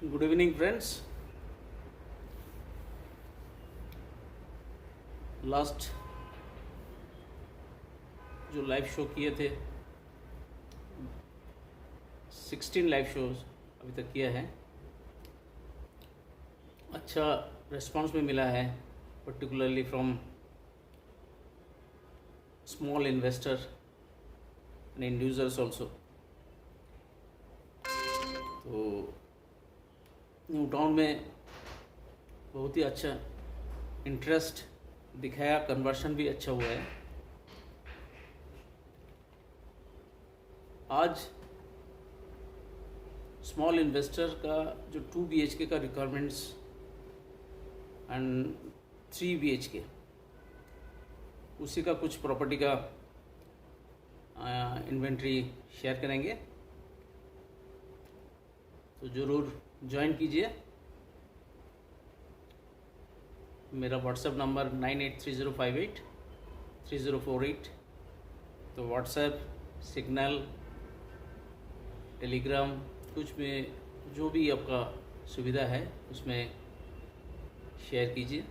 Good evening friends. Last जो live show किए थे 16 लाइव शोज अभी तक किया है। अच्छा रिस्पांस भी मिला है, particularly from small investor and individuals also. तो न्यू टाउन में बहुत ही अच्छा इंटरेस्ट दिखाया, कन्वर्शन भी अच्छा हुआ है। आज स्मॉल इन्वेस्टर का जो 2 BHK का रिक्वायरमेंट्स एंड 3 BHK उसी का कुछ प्रॉपर्टी का इन्वेंट्री शेयर करेंगे, तो ज़रूर ज्वाइन कीजिए। मेरा व्हाट्सएप नंबर 9830583048। तो व्हाट्सएप, सिग्नल, टेलीग्राम, कुछ में जो भी आपका सुविधा है उसमें शेयर कीजिए।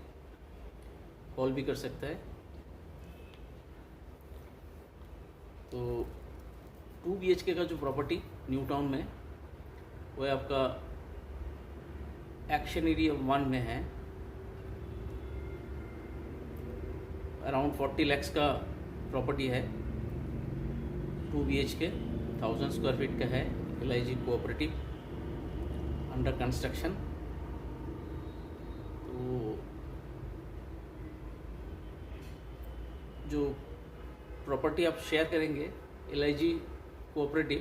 कॉल भी कर सकता है। तो 2 BHK का जो प्रॉपर्टी न्यू टाउन में वो है आपका एक्शन एरिया 1 में है। अराउंड 40 lakhs का प्रॉपर्टी है। 2 BHK 1000 स्क्वायर फीट का है। LIG cooperative, under construction. तो जो प्रॉपर्टी आप शेयर करेंगे LIG कोऑपरेटिव,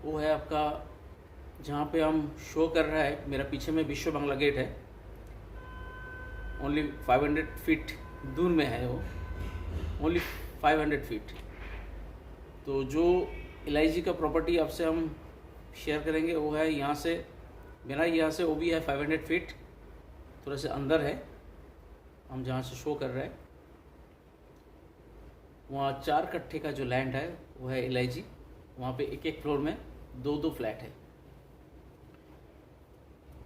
वो है आपका जहाँ पे हम शो कर रहा है, मेरा पीछे में विश्व बांग्ला गेट है। ओनली 500 फीट दूर में है वो, ओनली 500 फीट। तो जो LIG का प्रॉपर्टी आपसे हम शेयर करेंगे वो है यहाँ से, मेरा यहाँ से वो भी है 500 फीट, थोड़ा सा अंदर है। हम जहाँ से शो कर रहे हैं वहाँ 4 कट्ठे का जो लैंड है वो है LIG। वहाँ पे एक फ्लोर में 2 फ्लैट है।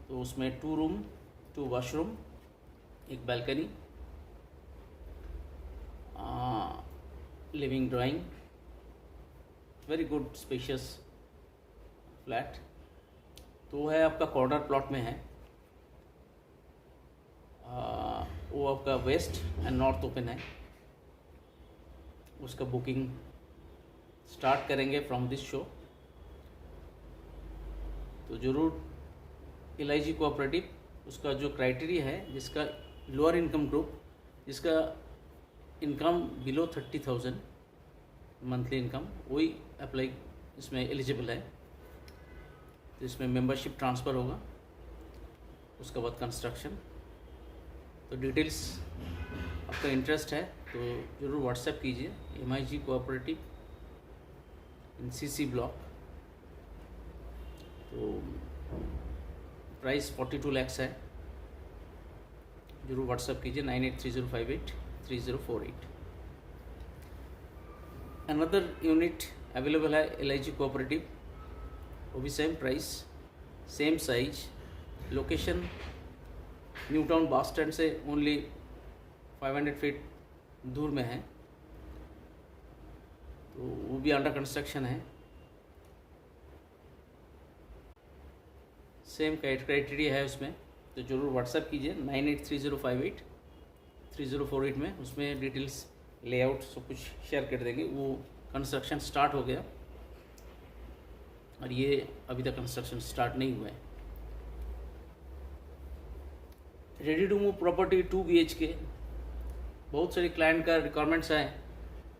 तो उसमें 2 रूम, 2 वॉशरूम, एक balcony, living drawing, very good spacious flat. तो वो है आपका कॉर्नर प्लॉट में है। वो आपका वेस्ट एंड नॉर्थ ओपन है। उसका बुकिंग स्टार्ट करेंगे फ्रॉम दिस शो। तो ज़रूर LIG कोऑपरेटिव, उसका जो क्राइटेरिया है, जिसका लोअर इनकम ग्रुप, जिसका इनकम बिलो 30,000 मंथली इनकम, वही अप्लाई इसमें एलिजिबल है। तो इसमें मेंबरशिप ट्रांसफ़र होगा, उसके बाद कंस्ट्रक्शन। तो डिटेल्स आपका इंटरेस्ट है तो ज़रूर व्हाट्सएप कीजिए। MIG कोऑपरेटिव इन CC ब्लॉक। तो प्राइस 42 lakhs है। जरूर व्हाट्सएप कीजिए 9830583048। अनदर यूनिट अवेलेबल है LIG कोऑपरेटिव, वो भी same price, same size, location new town bus stand से ओनली 500 फीट दूर में है। तो वो भी अंडर कंस्ट्रक्शन है। सेम क्राइटेरिया है उसमें। तो ज़रूर व्हाट्सएप कीजिए 9830583048 में। उसमें डिटेल्स, लेआउट सब कुछ शेयर कर देंगे। वो कंस्ट्रक्शन स्टार्ट हो गया और ये अभी तक कंस्ट्रक्शन स्टार्ट नहीं हुआ है। Ready to move property 2 BHK, बहुत सारे क्लाइंट का रिक्वायरमेंट्स हैं।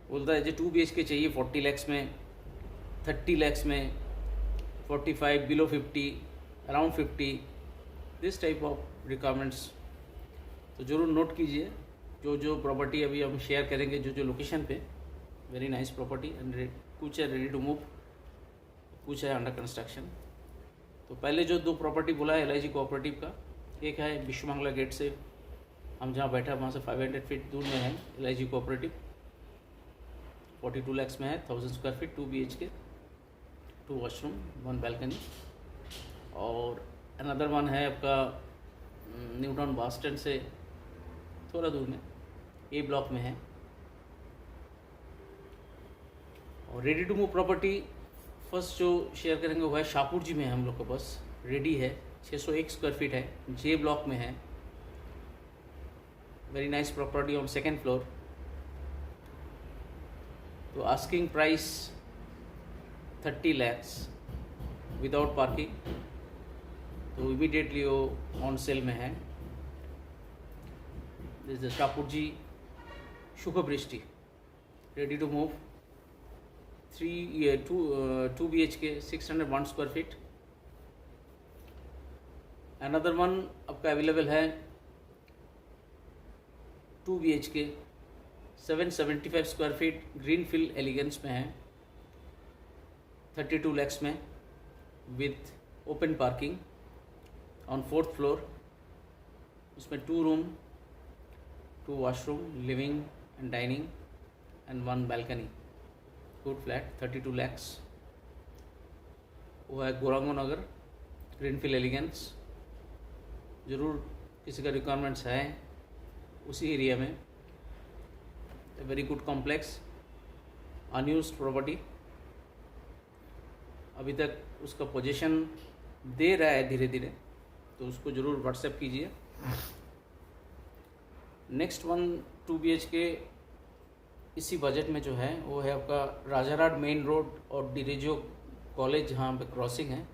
बोलता है जो 2 BHK चाहिए 40 lakhs में, 30 lakhs में, 45, below 50, around 50, this type of requirements. तो ज़रूर नोट कीजिए। जो प्रॉपर्टी अभी हम शेयर करेंगे, जो लोकेशन पे, वेरी नाइस प्रॉपर्टी एंड कुछ है रेडी टू मूव, कुछ है अंडर कंस्ट्रक्शन। तो पहले जो 2 प्रॉपर्टी बोला है LIG कोऑपरेटिव का, एक है विश्व बांग्ला गेट से हम जहाँ बैठा वहाँ से 500 फीट दूर में है LIG कोऑपरेटिव, 42 lakhs में है, 1000 square feet, 2 BHK, 2 washroom, 1 balcony. और अनदर वन है आपका न्यू टाउन बस स्टैंड से थोड़ा दूर में, ए ब्लॉक में है। और ready to move property first जो शेयर करेंगे वो है शाहपुर जी में है हम लोग के पास, रेडी है, 601 स्क्वायर फीट है, जे ब्लॉक में है। Very nice property on second floor. तो asking price 30 lakhs without parking, तो इमीडिएटली वो ऑन सेल में है। This is Shapoorji Shubhvrishti, ready to move, 2 BHK 601 square feet. Another one आपका अवेलेबल है 2 BHK 775 square feet, Greenfield Elegance में है, 32 lakhs में, with open parking on 4th floor. उसमें 2 room, 2 washroom, living and dining and 1 balcony, good flat, 32 lakhs। वो है गोरांगो नगर, greenfield elegance. ज़रूर किसी का रिक्वायरमेंट्स है उसी एरिया में, very good complex, unused property, अभी तक उसका पोजीशन दे रहा है धीरे धीरे, तो उसको ज़रूर व्हाट्सएप कीजिए। नेक्स्ट वन 2 BHK इसी बजट में जो है वो है आपका राजाराड मेन रोड और डिरेजो कॉलेज जहाँ पे क्रॉसिंग है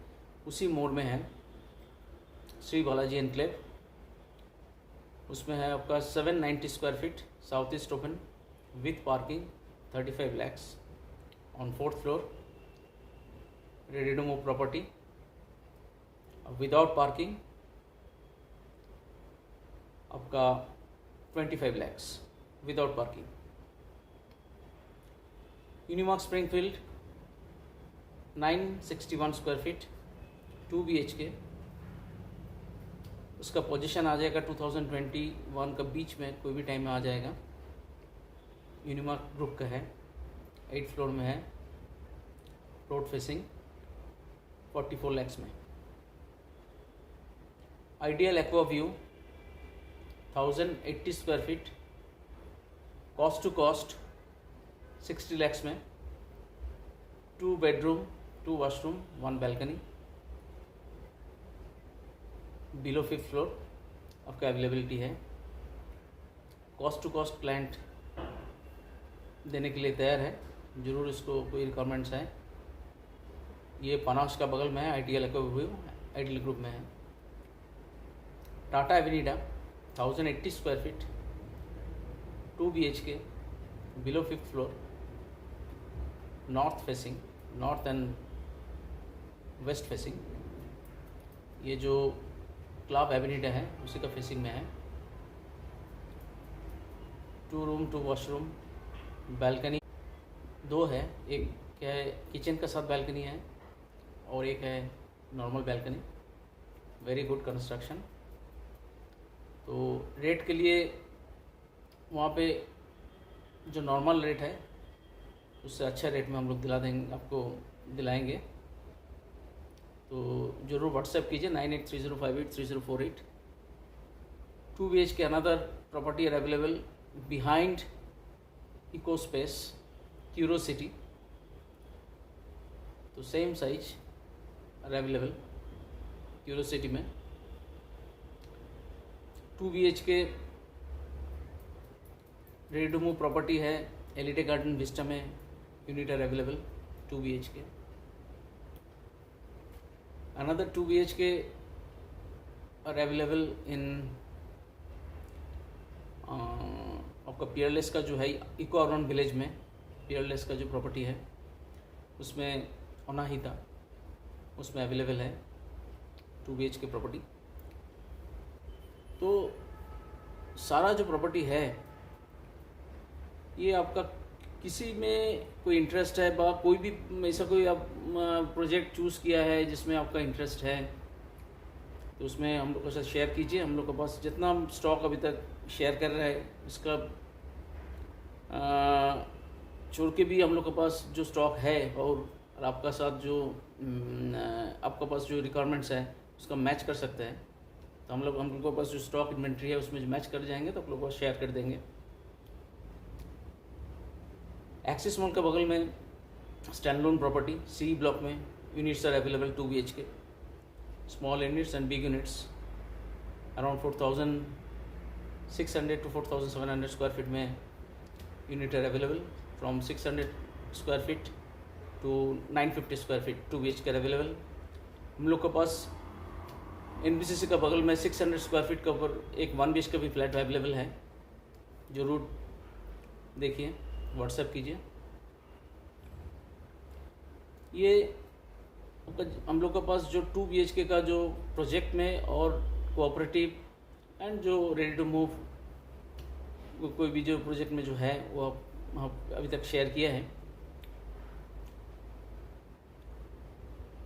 उसी मोड़ में है, श्री बालाजी एनक्लेव। उसमें है आपका 790 square feet, south east open, with parking, 35 lakhs on 4th floor, ready to move property. Without parking आपका 25 lakhs without parking. Unimark Springfield 961 square feet, 2 BHK। उसका पोजीशन आ जाएगा 2021 का बीच में, कोई भी टाइम में आ जाएगा। यूनिमार्क ग्रुप का है, 8th फ्लोर में है, रोड फेसिंग, 44 lakhs में। Ideal aqua view 1080 square feet, cost to cost 60 lakhs में, 2 bedroom, 2 washroom, 1 balcony, below 5th floor आपका अवेलेबिलिटी है। कॉस्ट टू कॉस्ट क्लाइंट देने के लिए तैयार है, ज़रूर इसको कोई रिक्वायरमेंट्स है। ये पनास का बगल में है, आइडियल एक्वा आइडियल ग्रुप में है। Tata Avenida 1080 square feet, 2 BHK, below 5th floor, north facing, north and west facing. ये जो क्लब एवेन्यूडा है उसी का फेसिंग में है। 2 रूम, 2 वॉशरूम, बालकनी 2 है, एक क्या है किचन का साथ बालकनी है और एक है normal balcony, very good construction. तो रेट के लिए वहाँ पे जो नॉर्मल रेट है उससे अच्छा रेट में हम लोग आपको दिलाएंगे। तो ज़रूर व्हाट्सएप कीजिए 9830583048। 2 BHK another property are available behind Eco Space क्यूरोसिटी, तो सेम साइज आर अवेलेबल क्यूरोसिटी में। 2 BHK ready to move property है, एलिडे गार्डन विस्टा में unit are available 2 BHK। Another 2 BHK are available in आपका पियरलेस का जो है इको अर्बन विलेज में, पियरलेस का जो प्रॉपर्टी है उसमें अनाहिता उसमें अवेलेबल है 2 BHK प्रॉपर्टी। तो सारा जो प्रॉपर्टी है ये आपका किसी में कोई इंटरेस्ट है बा कोई भी ऐसा कोई आप प्रोजेक्ट चूज़ किया है जिसमें आपका इंटरेस्ट है तो उसमें हम लोग के साथ शेयर कीजिए। हम लोग के पास जितना स्टॉक अभी तक शेयर कर रहा है इसका छोड़ के भी हम लोग के पास जो स्टॉक है और आपका साथ जो आपका पास जो रिक्वायरमेंट्स है उसका मैच कर सकते हैं, तो हम लोग के पास जो स्टॉक इन्वेंट्री है उसमें जो मैच कर जाएंगे तो आप लोगों को शेयर कर देंगे। एक्सिस मॉल के बगल में stand loan property C block में units are available 2 BHK, small units and big units around 4,600 to 4,700 square feet में unit are available, from 600 square feet to 950 square feet 2 BHK available. हम लोग के पास NBCC का बगल में 600 स्क्वायर फीट के ऊपर एक 1 BHK भी फ्लैट अवेलेबल है। जो रूट देखिए, व्हाट्सएप कीजिए। ये हम लोग के पास जो 2 BHK का जो प्रोजेक्ट में और कोऑपरेटिव एंड जो रेडी टू मूव कोई भी जो प्रोजेक्ट में जो है वो अभी तक शेयर किया है।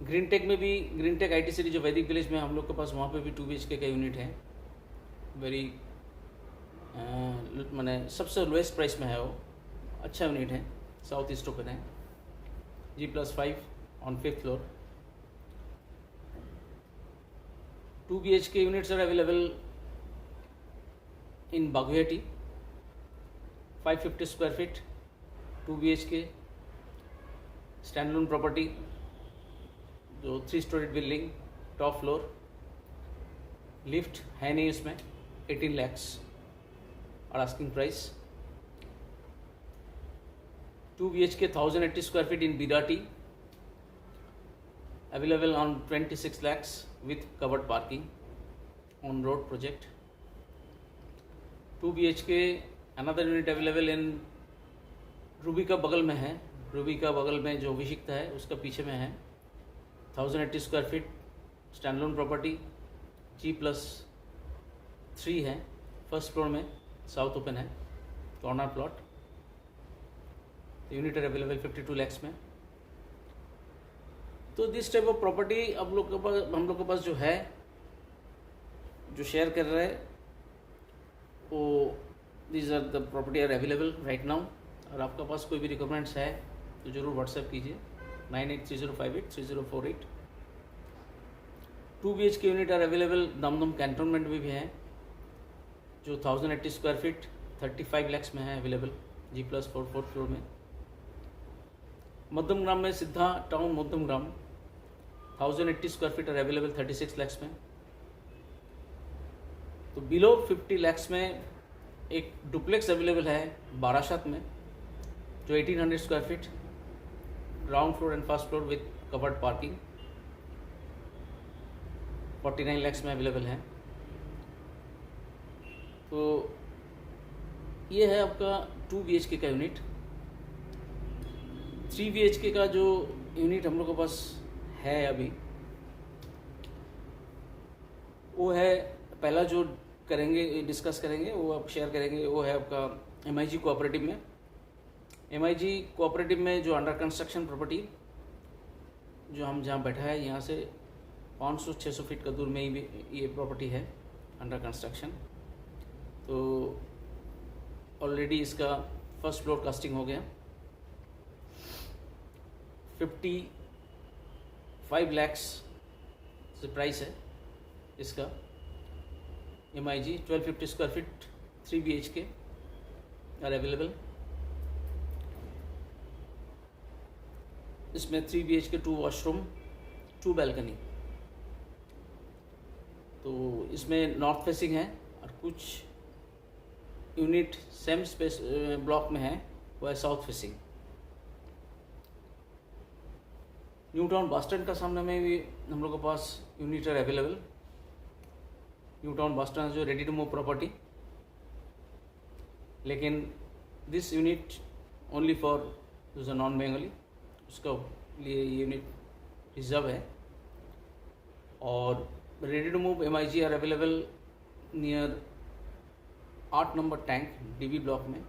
ग्रीन टेक में भी, ग्रीन टेक IT सिटी जो वैदिक विलेज में हम लोग के पास, वहाँ पे भी 2 BHK का यूनिट है। वेरी मैंने सबसे लोएस्ट प्राइस में है, वो अच्छा यूनिट है, साउथ ईस्ट ओपन है, G+5 on 5th floor. 2 BHK units are available in Baguiati, 550 square feet 2 BHK stand loan property, जो 3 storied building, top floor, lift है नहीं इसमें, 18 lakhs और asking price. 2 BHK 1080 square feet in बिदाटी, available on 26 lakhs with covered parking on road project। 2 BHK another unit available in Ruby का बगल में है, रूबी का बगल में जो अभिषिक्त है उसका पीछे में है, 1080 square feet stand loan property, G+3 है, फर्स्ट फ्लोर में, साउथ ओपन है, corner plot. Unit are available 52 lakhs में। तो दिस टाइप ऑफ प्रॉपर्टी हम लोग के पास जो है, जो शेयर कर रहे हैं, वो these are the property are available right now. और आपका पास कोई भी रिक्वायरमेंट्स है तो ज़रूर व्हाट्सएप कीजिए 9830583048। 2 BHK unit are available Dum Dum cantonment में भी है, जो 1080 स्क्वायर फीट 35 lakhs में है अवेलेबल, G+4 4th फ्लोर में। मध्यम ग्राम में Siddha town Madhyamgram 1080 square feet are available 36 lakhs में। तो बिलो 50 lakhs में एक डुप्लेक्स अवेलेबल है बारासात में, जो 1800 square feet, ground floor and first floor with covered parking, 49 lakhs में अवेलेबल है। तो ये है आपका 2 BHK का यूनिट। 3 BHK का जो यूनिट हम लोग के पास है अभी, वो है, पहला जो करेंगे, डिस्कस करेंगे, वो आप शेयर करेंगे, वो है आपका MIG कोऑपरेटिव में। MIG कोऑपरेटिव में जो अंडर कंस्ट्रक्शन प्रॉपर्टी, जो हम जहाँ बैठा है, यहाँ से 500-600 फीट का दूर में ही ये प्रॉपर्टी है अंडर कंस्ट्रक्शन। तो ऑलरेडी इसका फर्स्ट फ्लोर कास्टिंग हो गया, 55 lakhs से प्राइस है इसका। MIG 1250 square feet 3 BHK are available. इसमें 3 BHK 2 वॉशरूम 2 बैल्कनी। तो इसमें नॉर्थ फेसिंग है, और कुछ यूनिट सेम स्पेस ब्लॉक में है, वो है south facing. New town bus stand का सामने में भी हम लोग के पास unit are available. New town bus stand जो रेडी टू मूव प्रॉपर्टी, लेकिन दिस यूनिट ओनली फॉर जो नॉन बेंगली, उसका लिए यूनिट रिजर्व है। और ready to move MIG are available near 8 number tank DB block में।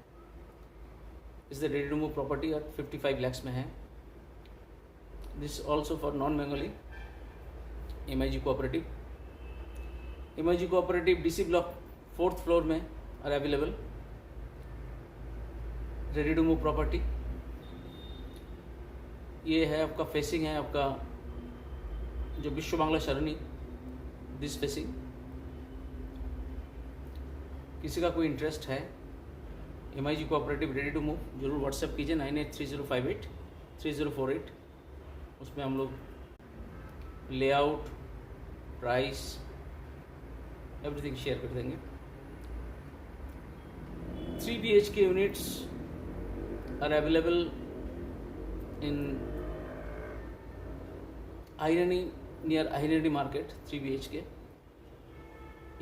Is the ready to move property और 55 lakhs में है। This also for non Bengali MIG cooperative. MIG cooperative DC block 4th floor में are available, ready to move property. ये है आपका facing है आपका जो विश्व बांग्ला सरणी दिस फेसिंग। किसी का कोई इंटरेस्ट है MIG cooperative ready to move, जरूर व्हाट्सएप कीजिए 9830583048। उसमें हम लोग लेआउट, प्राइस, एवरीथिंग शेयर कर देंगे। 3 BHK units are available in आयरनी, नियर आयरनी मार्केट। 3 BHK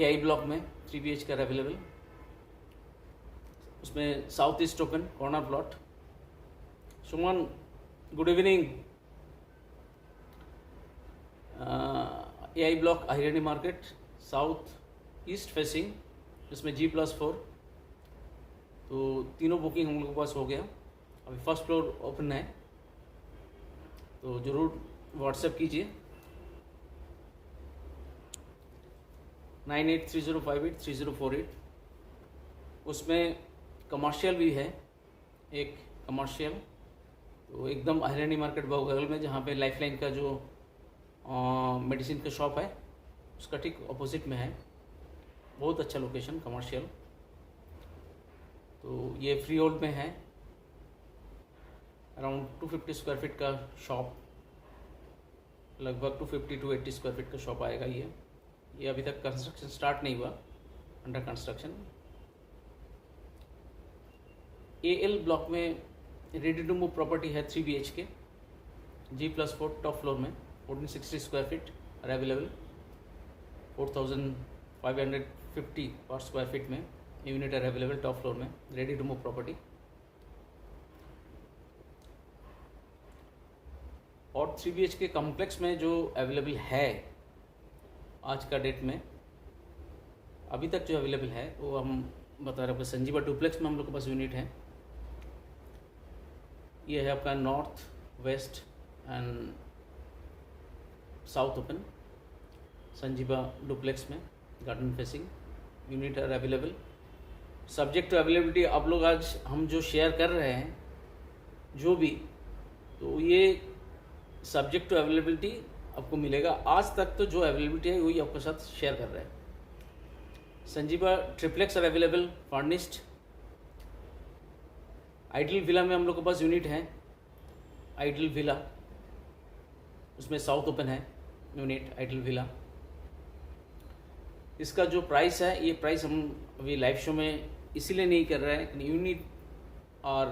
AI ब्लॉक में 3 BHK आर अवेलेबल। उसमें south east open corner plot. Suman, good evening. AI block आयरनी मार्केट, साउथ ईस्ट फेसिंग, जिसमें G+4। तो तीनों बुकिंग हम लोग के पास हो गया। अभी फर्स्ट फ्लोर ओपन है, तो ज़रूर व्हाट्सएप कीजिए 9830583048। उसमें कमर्शियल भी है, एक कमर्शियल, तो एकदम आयरनी मार्केट बगल में, जहाँ पे लाइफलाइन का जो मेडिसिन का शॉप है उसका ठीक ऑपोजिट में है। बहुत अच्छा लोकेशन कमर्शियल। तो ये फ्री होल्ड में है, अराउंड 250 स्क्वायर फीट का शॉप, लगभग 250 to 80 स्क्वायर फीट का शॉप आएगा। ये अभी तक कंस्ट्रक्शन स्टार्ट नहीं हुआ, अंडर कंस्ट्रक्शन। AL ब्लॉक में रेडी टू मूव प्रॉपर्टी है 3 BHK, G+4 टॉप फ्लोर में, 1460 स्क्वायर फीट आर अवेलेबल। 4550 पर स्क्वायर फीट में unit are available top floor में, रेडी टू मूव प्रॉपर्टी। और 3 BHK कॉम्प्लेक्स में जो अवेलेबल है आज का डेट में, अभी तक जो अवेलेबल है वो हम बता रहे हैं। संजीवा डुप्लेक्स में हम लोग के पास यूनिट है। ये है आपका north, west and south open, Sanjiva duplex में garden facing unit are available. Subject to availability आप लोग आज हम जो शेयर कर रहे हैं जो भी, तो ये सब्जेक्ट टू अवेलेबिलिटी आपको मिलेगा। आज तक तो जो अवेलेबिलिटी है वही आपके साथ शेयर कर रहे हैं। Sanjeeva triplex are available furnished. Ideal villa में हम लोग के पास यूनिट है, आइडल विला, उसमें साउथ ओपन है यूनिट आइडल विला। इसका जो प्राइस है, ये प्राइस हम अभी लाइव शो में इसीलिए नहीं कर रहे हैं, यूनिट और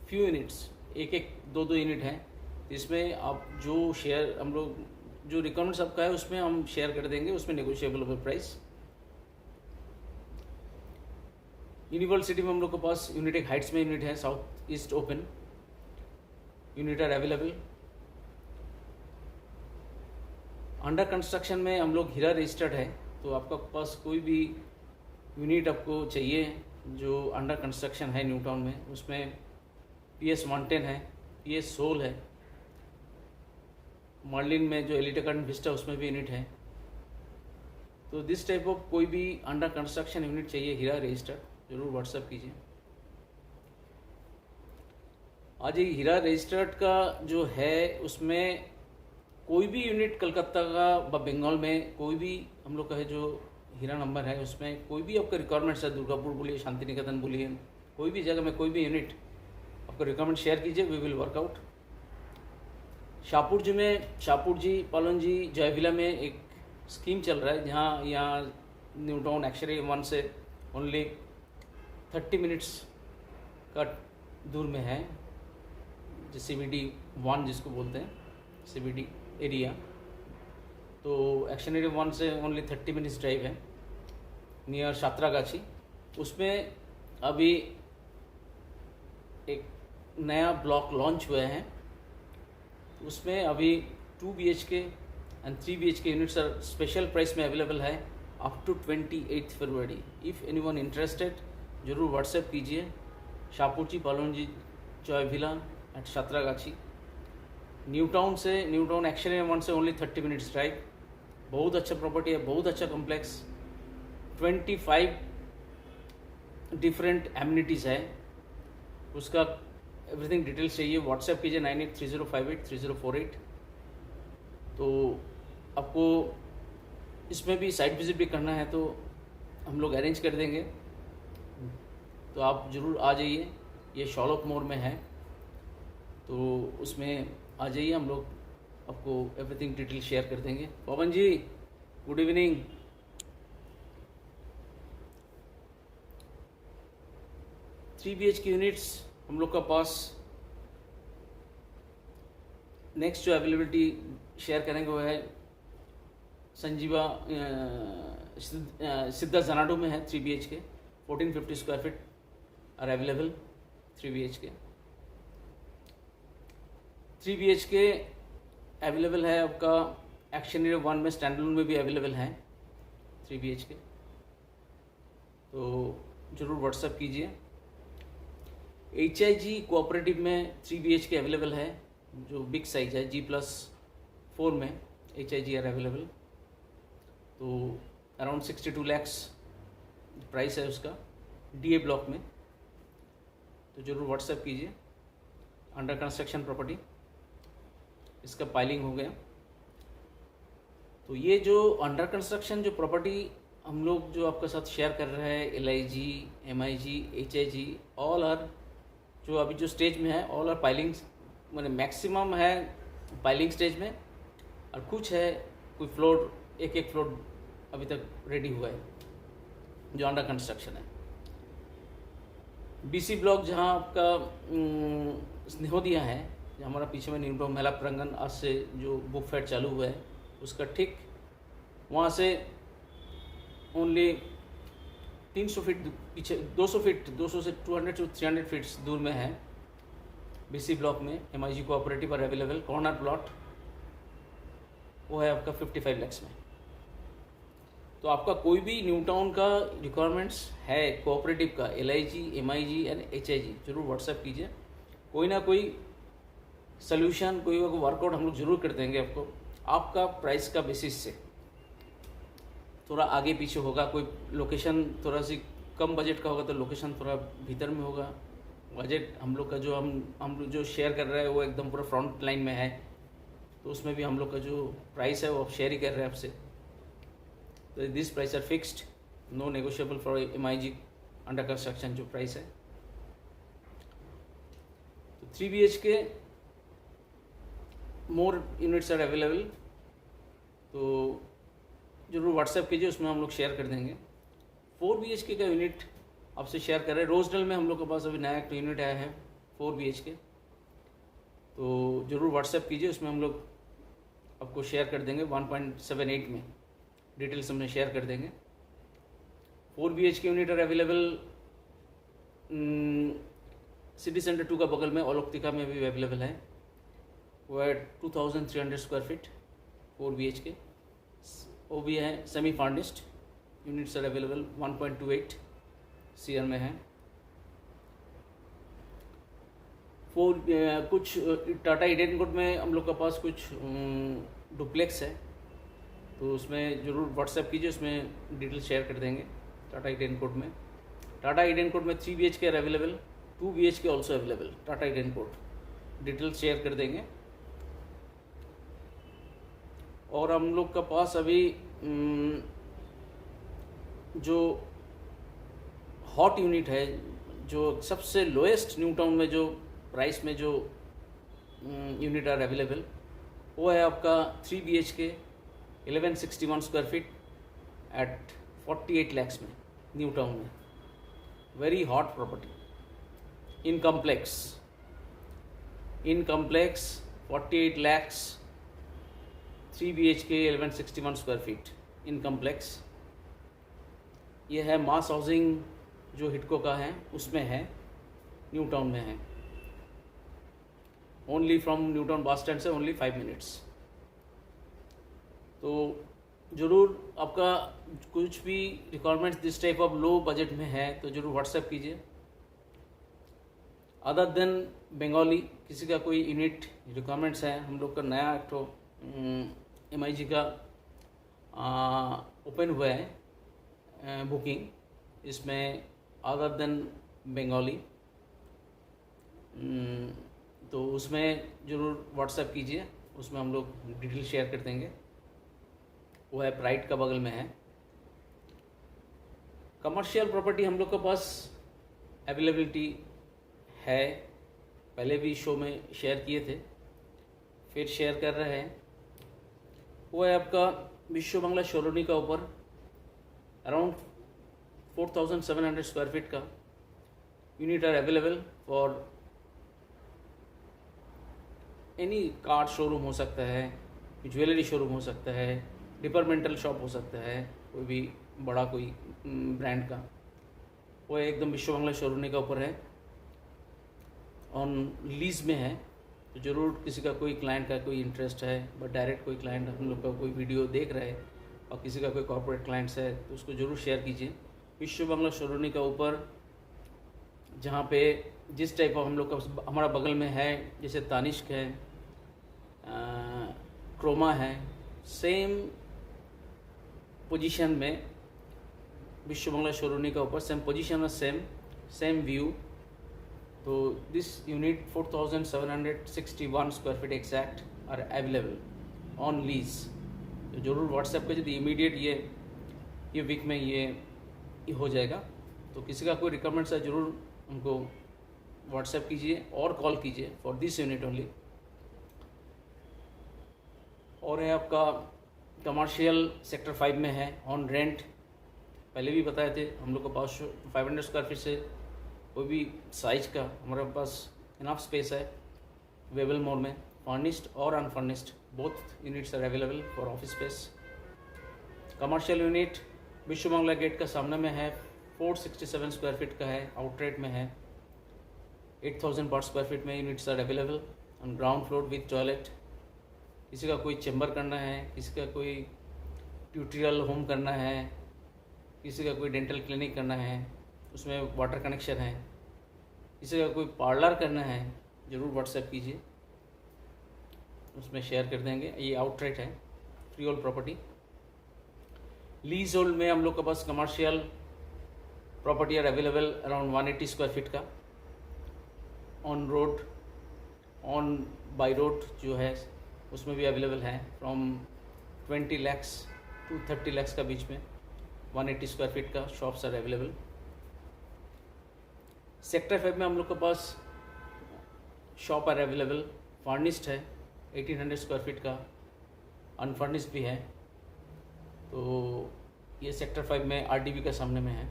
फ्यू यूनिट्स, एक एक दो दो यूनिट हैं, इसमें आप जो शेयर हम लोग जो रिक्वायरमेंट सबका है उसमें हम शेयर कर देंगे, उसमें नेगोशिएबल होगा प्राइस। यूनिवर्सिटी में हम लोग के पास यूनिट एक हाइट्स में यूनिट है, south east open unit are available. Under construction में हम लोग हीरा रजिस्टर्ड है, तो आपका पास कोई भी यूनिट आपको चाहिए जो अंडर कंस्ट्रक्शन है न्यू टाउन में, उसमें PS माउंटेन है, PS सोल है, मर्लिन में जो एलिटा गार्डन विस्टा उसमें भी यूनिट है। तो दिस टाइप ऑफ कोई भी अंडर कंस्ट्रक्शन यूनिट चाहिए हीरा रजिस्टर्ड, जरूर व्हाट्सएप कीजिए। आज ये हीरा रजिस्टर्ड का जो है उसमें कोई भी यूनिट कलकत्ता का बंगाल में कोई भी हम लोग का है जो हीरा नंबर है, उसमें कोई भी आपका रिक्वायरमेंट्स है, दुर्गापुर बोलिए, शांति निकेतन बोलिए, कोई भी जगह में कोई भी यूनिट आपका रिक्वायरमेंट शेयर कीजिए, we will work out. Shahpur ji, Pallonji, जयविला में एक स्कीम चल रहा है, जहाँ यहाँ न्यू टाउन एक्चुअली 1 से ओनली 30 मिनट्स का दूर में है, जो CBD 1 जिसको बोलते हैं, CBD एरिया। तो एक्शनरी 1 से ओनली 30 मिनट्स ड्राइव है, नियर सातरागाछी। उसमें अभी एक नया ब्लॉक लॉन्च हुए हैं, उसमें अभी 2 BHK and 3 BHK units special price में अवेलेबल है अप टू 28 फरवरी। इफ़ एनीवन इंटरेस्टेड जरूर व्हाट्सएप कीजिए। Shapoorji, Pallonji, Joyville at Santragachi. New town actually 1 से ओनली 30 मिनट्स ड्राइव। बहुत अच्छा प्रॉपर्टी है, बहुत अच्छा कॉम्प्लेक्स, 25 डिफरेंट एमिनिटीज़ है। उसका एवरीथिंग डिटेल्स चाहिए व्हाट्सएप कीजिए 9830583048। तो आपको इसमें भी साइट विजिट भी करना है तो हम लोग अरेंज कर देंगे, तो आप ज़रूर आ जाइए। ये शॉलॉक मोर में है, तो उसमें आ जाइए, हम लोग आपको एवरीथिंग डिटेल शेयर कर देंगे। Pawan ji, good evening. Three BHK units हम लोग का पास नेक्स्ट जो अवेलेबिलिटी शेयर करेंगे वो है संजीवा सिद्धा जनाडो में है। 3 BHK 1450 square feet are available. 3 BHK 3 BHK available है आपका एक्शन एरिया 1 में, स्टैंडअलोन में भी अवेलेबल है 3 BHK, तो ज़रूर व्हाट्सएप कीजिए। HIG कोऑपरेटिव में 3 BHK अवेलेबल है, जो बिग साइज है, G+4 में HIG आर अवेलेबल, तो अराउंड 62 lakhs प्राइस है उसका, DA ब्लॉक में, तो ज़रूर व्हाट्सएप कीजिए। अंडर कंस्ट्रक्शन प्रॉपर्टी, इसका पाइलिंग हो गया। तो ये जो अंडर कंस्ट्रक्शन जो प्रॉपर्टी हम लोग जो आपके साथ शेयर कर रहे हैं, LIG, MIG, HIG, all are जो अभी जो स्टेज में है, ऑल आर पाइलिंग, मैंने मैक्सिमम है पाइलिंग स्टेज में, और कुछ है कोई फ्लोर, एक फ्लोर अभी तक रेडी हुआ है जो अंडर कंस्ट्रक्शन है। BC ब्लॉक जहाँ आपका स्नेहोदिया है, जो हमारा पीछे में न्यूटो महिला प्रांगण आज से जो बुक फेयर चालू हुआ है, उसका ठीक वहाँ से ओनली 300 फीट पीछे, 200 फीट, 200 से 200 to 300 फीट्स दूर में है BC ब्लॉक में MIG कोऑपरेटिव और अवेलेबल। कॉर्नर प्लॉट वो है आपका 55 lakhs में। तो आपका कोई भी न्यू टाउन का रिक्वायरमेंट्स है कोऑपरेटिव का, LIG, MIG एंड HIG, जरूर व्हाट्सएप कीजिए। कोई ना कोई सल्यूशन, कोई वर्कआउट हम लोग जरूर कर देंगे आपको। आपका प्राइस का बेसिस से थोड़ा आगे पीछे होगा, कोई लोकेशन थोड़ा सी कम बजट का होगा तो लोकेशन थोड़ा भीतर में होगा। बजट हम लोग का जो हम लोग जो शेयर कर रहे हैं वो एकदम पूरा फ्रंट लाइन में है, तो उसमें भी हम लोग का जो प्राइस है वो आप शेयर ही कर रहे हैं आपसे। तो this price are fixed, no negotiable for MIG under construction जो प्राइस है। तो 3 BHK more units are available, तो जरूर व्हाट्सएप कीजिए, उसमें हम लोग शेयर कर देंगे। 4 BHK का यूनिट आपसे शेयर कर रहे हैं। रोजडल में हम लोग के पास अभी नया एक यूनिट आया है 4 BHK, तो ज़रूर व्हाट्सएप कीजिए, उसमें हम लोग आपको शेयर कर देंगे 1.78 में, डिटेल्स हमने शेयर कर देंगे। 4 BHK unit are available city centre 2 का बगल में ओलोकतिका में भी अवेलेबल है, वो है 2300 स्क्वायर फीट 4 BHK, वो भी है semi furnished. Units are available 1.28 CR में है। कुछ टाटा ईडन कोड में हम लोग के पास कुछ डुप्लेक्स है, तो उसमें ज़रूर व्हाट्सएप कीजिए, उसमें डिटेल शेयर कर देंगे। टाटा ईडन कोड में 3 BHK are available, 2 BHK also available. Tata Eden court detail share कर देंगे। और हम लोग का पास अभी जो हॉट यूनिट है, जो सबसे लोएस्ट न्यू टाउन में जो प्राइस में जो यूनिट आर अवेलेबल, वो है आपका 3 BHK 1161 square feet at 48 lakhs में, न्यू टाउन में। Very hot property in complex 48 lakhs 3 BHK 1161 square feet in complex. ये है मास हाउसिंग जो हिटको का है, उसमें है, न्यू टाउन में है। Only from new town bus stand से ओनली 5 minutes। तो ज़रूर आपका कुछ भी requirements this type of low budget में है तो ज़रूर व्हाट्सएप कीजिए। अदर देन बंगाली किसी का कोई यूनिट रिक्वायरमेंट्स है, हम लोग का नया एक तो MIG का ओपन हुआ है बुकिंग, इसमें अदर देन बंगाली, तो उसमें ज़रूर व्हाट्सएप कीजिए। उसमें हम लोग डिटेल शेयर कर देंगे। वो है प्राइड का बगल में है। कमर्शियल प्रॉपर्टी हम लोग के पास अवेलेबिलिटी है, पहले भी शो में शेयर किए थे, फिर शेयर कर रहे हैं। वो है आपका विश्व बंगला शोरोनी का ऊपर अराउंड 4700 स्क्वायर फीट का unit are available for any car showroom हो सकता है, ज्वेलरी शोरूम हो सकता है, डिपार्टमेंटल शॉप हो सकता है, कोई भी बड़ा कोई ब्रांड का। वो एकदम विश्व बंगला शोरूनी का ऊपर है, ऑन लीज में है। तो ज़रूर किसी का कोई क्लाइंट का कोई इंटरेस्ट है, बट डायरेक्ट कोई क्लाइंट हम लोग का कोई वीडियो देख रहे हैं और किसी का कोई कॉर्पोरेट क्लाइंट्स है तो उसको ज़रूर शेयर कीजिए। विश्व बंगला शोरूनी का ऊपर जहाँ पे जिस टाइप ऑफ हम लोग का हमारा बगल में है, जैसे तानिष्क है, क्रोमा है, सेम पोजीशन में विश्व बंगला शोरूनी का ऊपर सेम पोजीशन और सेम व्यू। तो this unit 4761 square feet exact are available on lease. तो जरूर व्हाट्सएप पे यदि इमीडिएट ये वीक में ये हो जाएगा। तो किसी का कोई रिक्वायरमेंट्स है ज़रूर उनको व्हाट्सएप कीजिए और कॉल कीजिए फॉर दिस यूनिट ओनली। और है आपका कमर्शियल सेक्टर 5 में है ऑन रेंट, पहले भी बताए थे हम लोग के पास 500 स्क्वायर फीट से कोई भी साइज का हमारे पास इनफ स्पेस है अवेलेबल मोड में, फर्निश्ड और unfurnished both units are available for office space. Commercial unit Biswa Bangla gate का सामने में है, 467 स्क्वायर फीट का है, आउटरेट में है, 8000 पर स्क्वायर फीट में units are available on ground floor with toilet. किसी का कोई चेम्बर करना है, किसी का कोई ट्यूटोरियल होम करना है, किसी का कोई डेंटल क्लिनिक करना है, उसमें वाटर कनेक्शन है, किसी का कोई पार्लर करना है, ज़रूर व्हाट्सएप कीजिए, उसमें शेयर कर देंगे। ये आउटरेट है, free hold property. Lease hold में हम लोग के पास commercial property are available around 180 square feet का on road, on by road जो है उसमें भी अवेलेबल है, फ्रॉम 20 lakhs to 30 lakhs का बीच में 180 स्क्वायर फीट का शॉप्स आर अवेलेबल। सेक्टर 5 में हम लोग के पास शॉप आर अवेलेबल, फर्निश्ड है 1800 स्क्वायर फीट का, अनफर्निश्ड भी है। तो ये सेक्टर 5 में आरडीबी का सामने में है,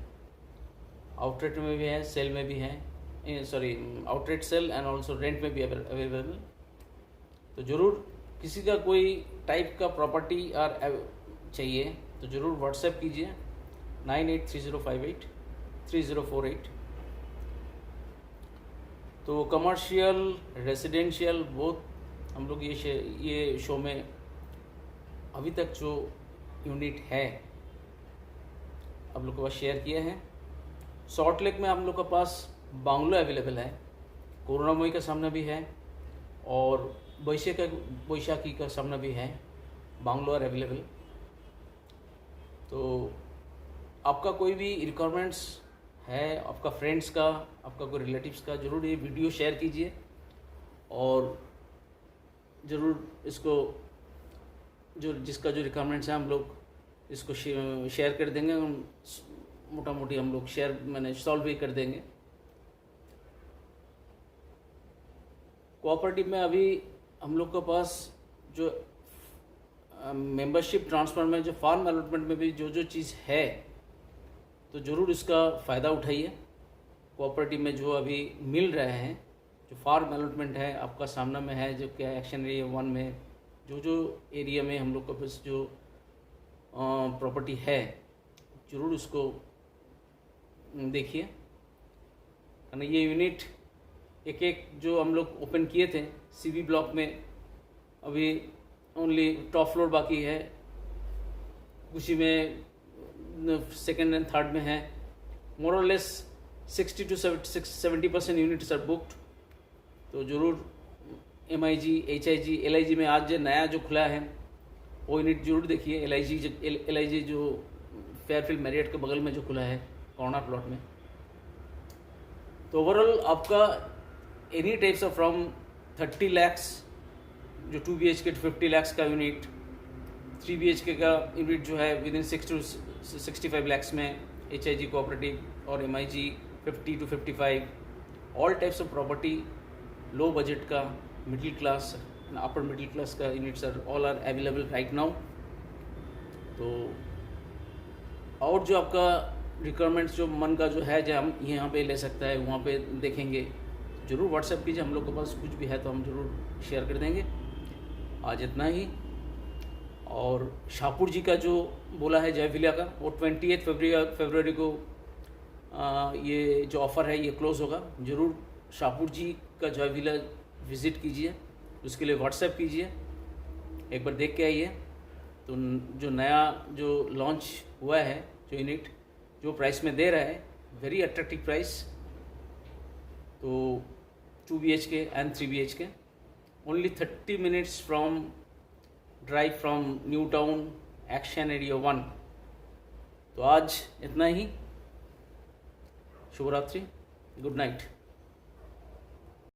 आउटरेट में भी है, सेल में भी है, आउटरेट सेल एंड ऑल्सो रेंट में भी अवेलेबल। तो ज़रूर किसी का कोई टाइप का प्रॉपर्टी और चाहिए तो ज़रूर व्हाट्सएप कीजिए 9830583048। तो कमर्शियल रेजिडेंशियल बोथ हम लोग ये शो में अभी तक जो यूनिट है आप लोग के पास शेयर किए हैं। सॉल्ट लेक में हम लोग के पास बांग्लो अवेलेबल है, कोरोनामोई का सामना भी है और बैशाखी का सामना भी है, बांग्लो आर अवेलेबल। तो आपका कोई भी रिक्वायरमेंट्स है, आपका फ्रेंड्स का, आपका कोई रिलेटिव्स का, ज़रूर ये वीडियो शेयर कीजिए और ज़रूर इसको जिसका जो रिक्वायरमेंट्स है हम लोग इसको शेयर कर देंगे। मोटा मोटी हम लोग सॉल्व भी कर देंगे। कोऑपरेटिव में अभी हम लोग के पास जो मेंबरशिप ट्रांसफ़र में जो फार्म अलॉटमेंट में भी जो चीज़ है तो ज़रूर इसका फ़ायदा उठाइए। कोऑपरेटिव में जो अभी मिल रहे हैं, जो फार्म अलॉटमेंट है आपका सामना में है, जो क्या एक्शन एरिया 1 में जो एरिया में हम लोग के पास जो प्रॉपर्टी है ज़रूर उसको देखिए। यानी ये यूनिट एक जो हम लोग ओपन किए थे सीबी ब्लॉक में, अभी ओनली टॉप फ्लोर बाकी है, उसी में सेकेंड एंड थर्ड में है। मोर और less 60 to 70% units are booked. तो ज़रूर MIG, HIG, LIG में आज जो नया जो खुला है वो यूनिट ज़रूर देखिए। LIG जो फेयरफील्ड मैरियट के बगल में जो खुला है कॉर्नर प्लॉट में। तो ओवरऑल आपका any types of from 30 lakhs जो 2 BHK 50 lakhs का यूनिट, 3 BHK का यूनिट जो है विद इन 6 to 65 lakhs में, HIG कोऑपरेटिव और MIG 50 to 55, all types of property, low budget का, middle class, upper middle class का units are all are available right now. तो और जो आपका रिक्वायरमेंट्स जो मन का जो है, जो हम यहाँ पे ले सकता है, वहाँ पे देखेंगे, ज़रूर व्हाट्सएप कीजिए, हम लोग के पास कुछ भी है तो हम ज़रूर शेयर कर देंगे। आज इतना ही। और शाहपुर जी का जो बोला है जय विला का, वो 28 फरवरी को ये जो ऑफ़र है ये क्लोज़ होगा। ज़रूर शाहपुर जी का जय विला विज़िट कीजिए, उसके लिए व्हाट्सएप कीजिए, एक बार देख के आइए। तो जो नया जो लॉन्च हुआ है जो यूनिट जो प्राइस में दे रहा है, वेरी अट्रैक्टिव प्राइस। तो 2 BHK and 3 BHK, only 30 minutes from drive from new town, action area 1। तो आज इतना ही। शुभ रात्रि, गुड नाइट।